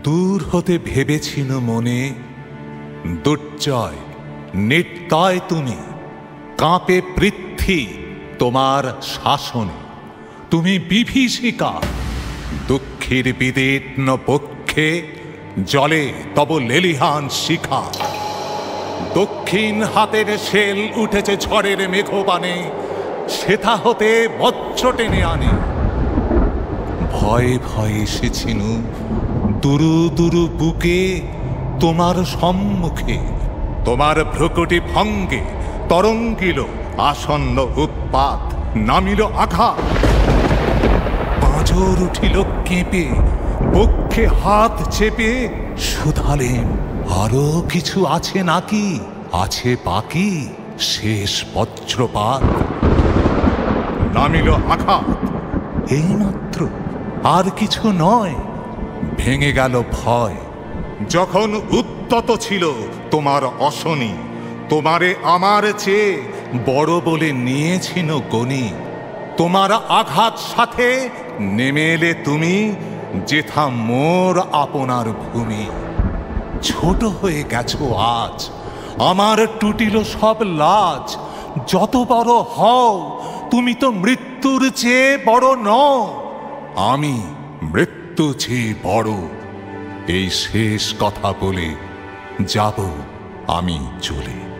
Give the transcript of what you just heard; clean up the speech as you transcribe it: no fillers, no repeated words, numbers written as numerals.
দূর হতে ভেবেছিল মনে, দুর্জয় নির্দয় তুমি, কাঁপে পৃথ্বী তোমার শাসনে। তুমি বিভীষিকা, দুঃখের বিদীর্ণ বক্ষে জলে তব লেলিহান শিখা। দক্ষিণ হাতের শেল উঠেছে ঝড়ের মেঘবানে, সেথা হতে বজ্র টেনে আনে। ভয়ে ভয়ে এসেছিল দুরু দুরু বুকে তোমার সম্মুখে। তোমার ভ্রুকুটি ভঙ্গে তরঙ্গিল আসন্ন উৎপাত, নামিল আঘাত। পাঁজর উঠিল কেঁপে, বক্ষে হাত চেপে শুধালেন, আরো কিছু আছে নাকি? আছে বাকি শেষ বজ্রপাত। নামিল আঘাত, এইমাত্র, আর কিছু নয়। ভেঙে গেল ভয়। যখন উদ্যত ছিল তোমার অশনি, তোমারে আমার চেয়ে বড় বলে নিয়েছিল গণি। তোমার আঘাত সাথে নেমে এলে তুমি, যেথা মোর আপনার ভূমি। ছোট হয়ে গেছো আজ, আমার টুটিল সব লাজ। যত বড় হও, তুমি তো মৃত্যুর চেয়ে বড় নও। আমি মৃত্যু চেয়ে বড়। এই শেষ কথা বলে যাব আমি চলে।